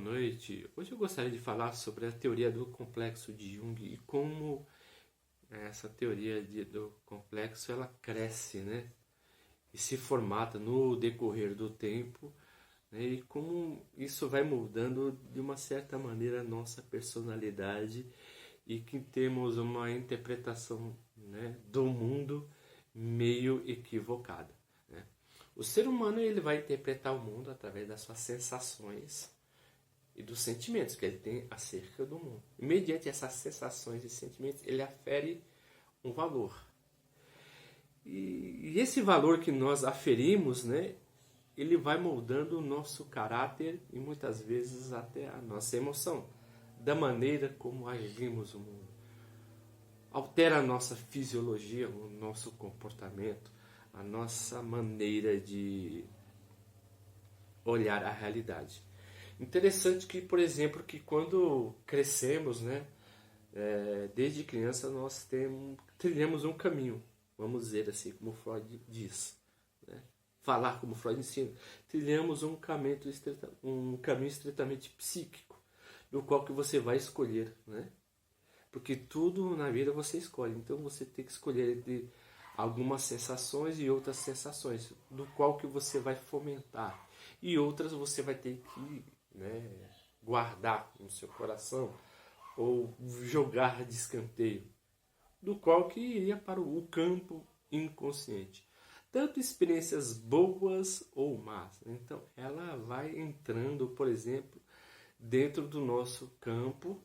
noite. Hoje eu gostaria de falar sobre a teoria do complexo de Jung e como essa teoria do complexo ela cresce, né? E se formata no decorrer do tempo, né? E como isso vai mudando de uma certa maneira a nossa personalidade e que temos uma interpretação, né, do mundo meio equivocada, né? O ser humano ele vai interpretar o mundo através das suas sensações e dos sentimentos que ele tem acerca do mundo. E mediante essas sensações e sentimentos, ele afere um valor. E esse valor que nós aferimos, né, ele vai moldando o nosso caráter e muitas vezes até a nossa emoção, da maneira como agimos no mundo. Altera a nossa fisiologia, o nosso comportamento, a nossa maneira de olhar a realidade. Interessante que, por exemplo, que quando crescemos, né, desde criança nós trilhamos um caminho, vamos dizer assim, como Freud diz, né? Falar como Freud ensina, trilhamos um caminho estritamente psíquico, do qual que você vai escolher, né? Porque tudo na vida você escolhe, então você tem que escolher entre algumas sensações e outras sensações, do qual que você vai fomentar, e outras você vai ter que, né, guardar no seu coração ou jogar de escanteio, do qual que iria para o campo inconsciente. Tanto experiências boas ou más. Então ela vai entrando, por exemplo, dentro do nosso campo,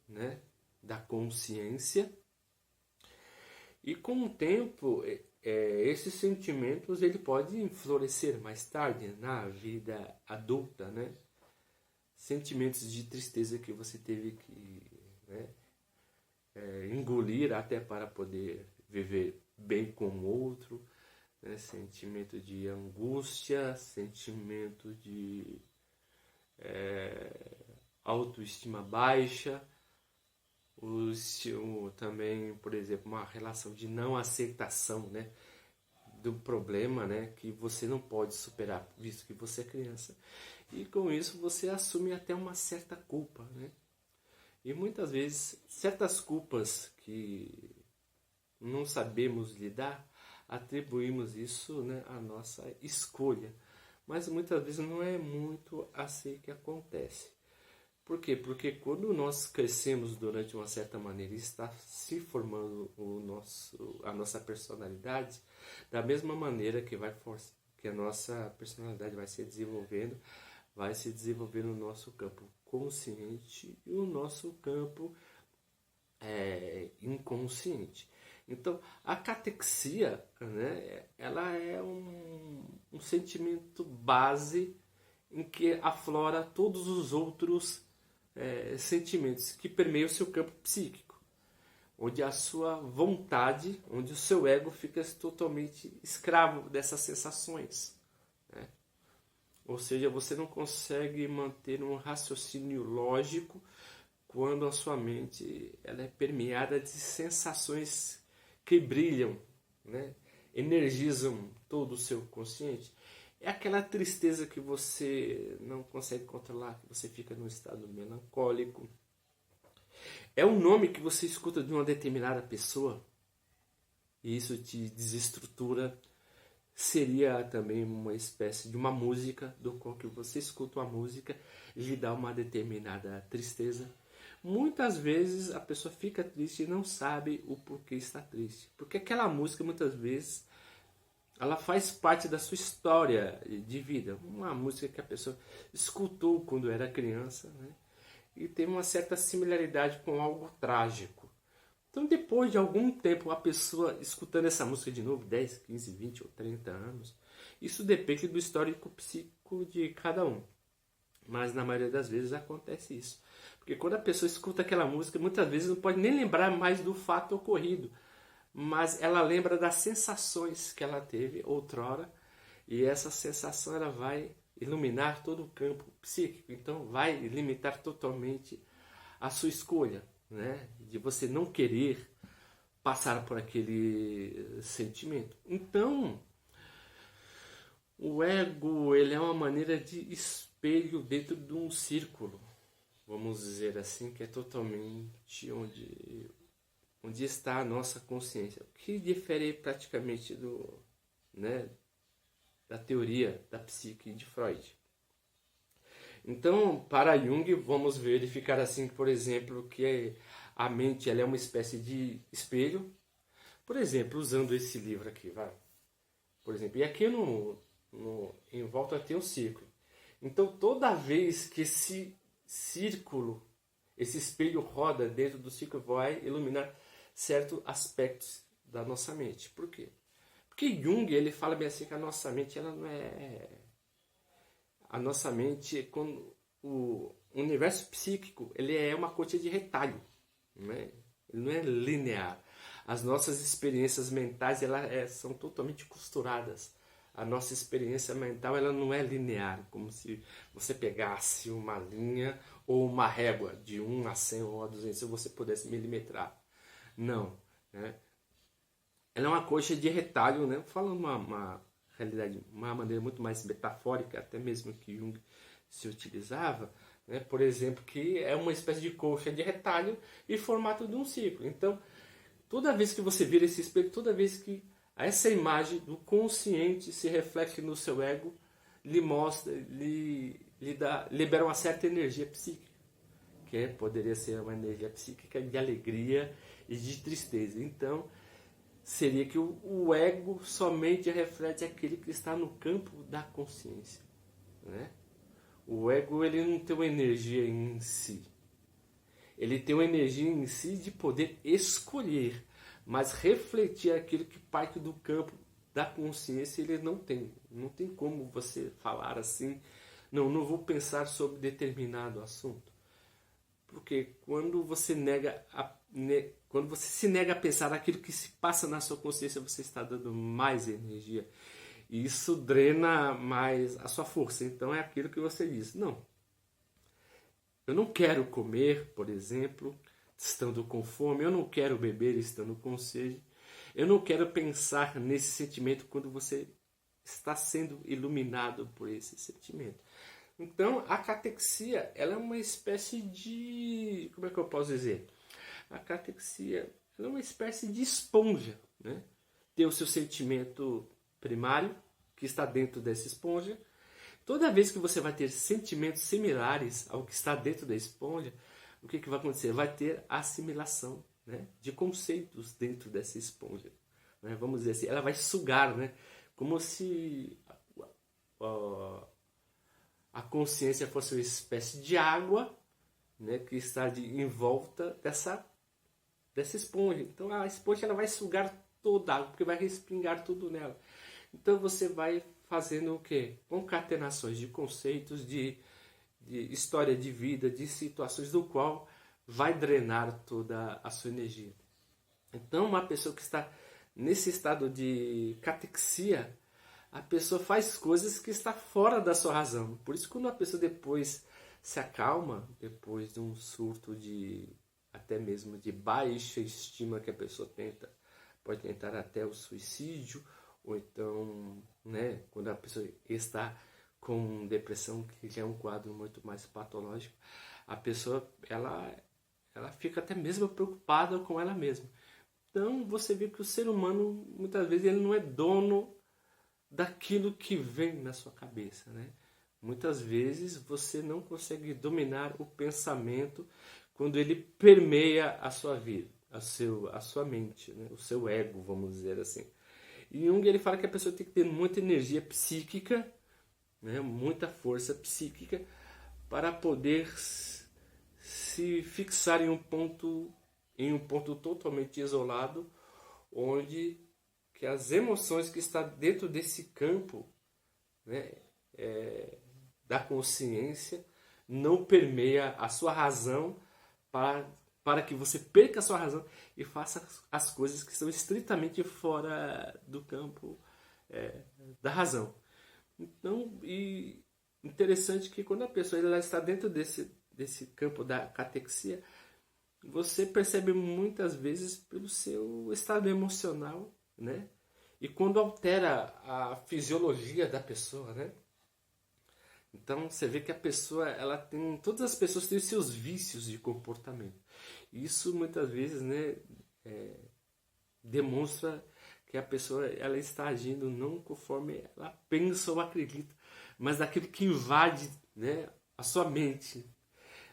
né, da consciência. E com o tempo, esses sentimentos ele pode florescer mais tarde na vida adulta, né? Sentimentos de tristeza que você teve que, né, engolir até para poder viver bem com o outro, né? Sentimento de angústia, sentimento de autoestima baixa, também, por exemplo, uma relação de não aceitação, né, do problema, né, que você não pode superar, visto que você é criança. E com isso você assume até uma certa culpa, né? E muitas vezes certas culpas que não sabemos lidar, atribuímos isso, né, à nossa escolha. Mas muitas vezes não é muito assim que acontece. Por quê? Porque quando nós crescemos durante uma certa maneira e está se formando a nossa personalidade, da mesma maneira que a nossa personalidade vai se desenvolvendo o nosso campo consciente e o nosso campo inconsciente. Então, a catexia, né, ela é um sentimento base em que aflora todos os outros sentimentos que permeiam o seu campo psíquico, onde a sua vontade, onde o seu ego fica totalmente escravo dessas sensações, né? Ou seja, você não consegue manter um raciocínio lógico quando a sua mente ela é permeada de sensações que brilham, né? Energizam todo o seu consciente. É aquela tristeza que você não consegue controlar, que você fica num estado melancólico. É um nome que você escuta de uma determinada pessoa e isso te desestrutura. Seria também uma espécie de uma música, do qual que você escuta uma música e lhe dá uma determinada tristeza. Muitas vezes a pessoa fica triste e não sabe o porquê está triste. Porque aquela música muitas vezes ela faz parte da sua história de vida. Uma música que a pessoa escutou quando era criança, né? E tem uma certa similaridade com algo trágico. Então, depois de algum tempo, a pessoa escutando essa música de novo, 10, 15, 20 ou 30 anos, isso depende do histórico psíquico de cada um. Mas na maioria das vezes acontece isso. Porque quando a pessoa escuta aquela música, muitas vezes não pode nem lembrar mais do fato ocorrido, mas ela lembra das sensações que ela teve outrora, e essa sensação ela vai iluminar todo o campo psíquico, então vai limitar totalmente a sua escolha, né, de você não querer passar por aquele sentimento. Então, o ego ele é uma maneira de espelho dentro de um círculo, vamos dizer assim, que é totalmente onde está a nossa consciência. O que difere praticamente da teoria da psique de Freud. Então, para Jung, vamos verificar assim, por exemplo, que a mente ela é uma espécie de espelho. Por exemplo, usando esse livro aqui, vai. Por exemplo, e aqui em volta tem um círculo. Então, toda vez que esse círculo, esse espelho roda dentro do círculo, vai iluminar certos aspectos da nossa mente. Por quê? Porque Jung, ele fala bem assim que a nossa mente, ela não é... A nossa mente, quando o universo psíquico, ele é uma coxa de retalho, né? Ele não é linear. As nossas experiências mentais são totalmente costuradas. A nossa experiência mental ela não é linear, como se você pegasse uma linha ou uma régua de 1 a 100 ou a 200 se você pudesse milimetrar. Não. Né? Ela é uma coxa de retalho, né? Falando uma realidade, uma maneira muito mais metafórica, até mesmo que Jung se utilizava, né? Por exemplo, que é uma espécie de coxa de retalho e formato de um círculo. Então, toda vez que você vira esse espelho, toda vez que essa imagem do consciente se reflete no seu ego, lhe mostra, libera uma certa energia psíquica, que poderia ser uma energia psíquica de alegria e de tristeza. Então, seria que o ego somente reflete aquele que está no campo da consciência, né? O ego ele não tem uma energia em si. Ele tem uma energia em si de poder escolher, mas refletir aquilo que parte do campo da consciência ele não tem. Não tem como você falar assim, não vou pensar sobre determinado assunto. Porque quando você quando você se nega a pensar naquilo que se passa na sua consciência, você está dando mais energia. E isso drena mais a sua força. Então é aquilo que você diz. Não. Eu não quero comer, por exemplo, estando com fome. Eu não quero beber estando com sede. Eu não quero pensar nesse sentimento quando você está sendo iluminado por esse sentimento. Então, a catexia, ela é uma espécie de... Como é que eu posso dizer? A catexia ela é uma espécie de esponja, né? Tem o seu sentimento primário, que está dentro dessa esponja. Toda vez que você vai ter sentimentos similares ao que está dentro da esponja, o que vai acontecer? Vai ter assimilação, né, de conceitos dentro dessa esponja. Né? Vamos dizer assim, ela vai sugar, né? Como se a consciência fosse uma espécie de água, né, que está em volta dessa esponja. Então a esponja ela vai sugar toda a água, porque vai respingar tudo nela. Então você vai fazendo o quê? Concatenações de conceitos, de história de vida, de situações do qual vai drenar toda a sua energia. Então uma pessoa que está nesse estado de catexia, a pessoa faz coisas que está fora da sua razão. Por isso, quando a pessoa depois se acalma, depois de um surto até mesmo de baixa estima que a pessoa pode tentar até o suicídio, ou então, né, quando a pessoa está com depressão, que já é um quadro muito mais patológico, a pessoa ela fica até mesmo preocupada com ela mesma. Então, você vê que o ser humano, muitas vezes, ele não é dono daquilo que vem na sua cabeça, né? Muitas vezes você não consegue dominar o pensamento quando ele permeia a sua vida, a sua mente, né? O seu ego, vamos dizer assim. E Jung ele fala que a pessoa tem que ter muita energia psíquica, né? Muita força psíquica para poder se fixar em um ponto totalmente isolado, onde que as emoções que estão dentro desse campo, né, da consciência não permeia a sua razão para que você perca a sua razão e faça as coisas que estão estritamente fora do campo da razão. Então, e interessante que quando a pessoa ela está dentro desse campo da catexia, você percebe muitas vezes pelo seu estado emocional, né? E quando altera a fisiologia da pessoa, né? Então você vê que a pessoa, ela tem, todas as pessoas têm os seus vícios de comportamento. Isso muitas vezes, né, demonstra que a pessoa, ela está agindo não conforme ela pensa ou acredita, mas daquilo que invade, né, a sua mente.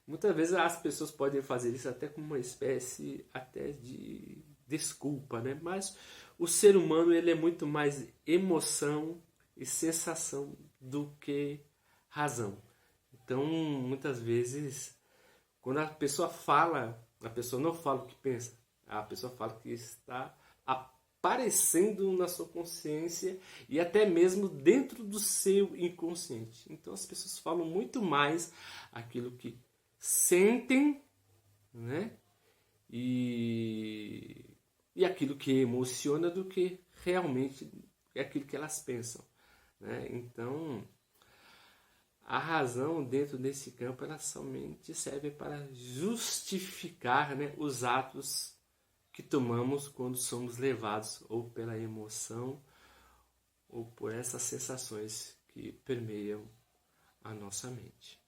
Muitas vezes as pessoas podem fazer isso até como uma espécie até de desculpa, né? Mas o ser humano, ele é muito mais emoção e sensação do que razão. Então, muitas vezes, quando a pessoa fala, a pessoa não fala o que pensa, a pessoa fala o que está aparecendo na sua consciência e até mesmo dentro do seu inconsciente. Então, as pessoas falam muito mais aquilo que sentem, né? E aquilo que emociona do que realmente é aquilo que elas pensam, né? Então, a razão dentro desse campo, ela somente serve para justificar, né, os atos que tomamos quando somos levados ou pela emoção ou por essas sensações que permeiam a nossa mente.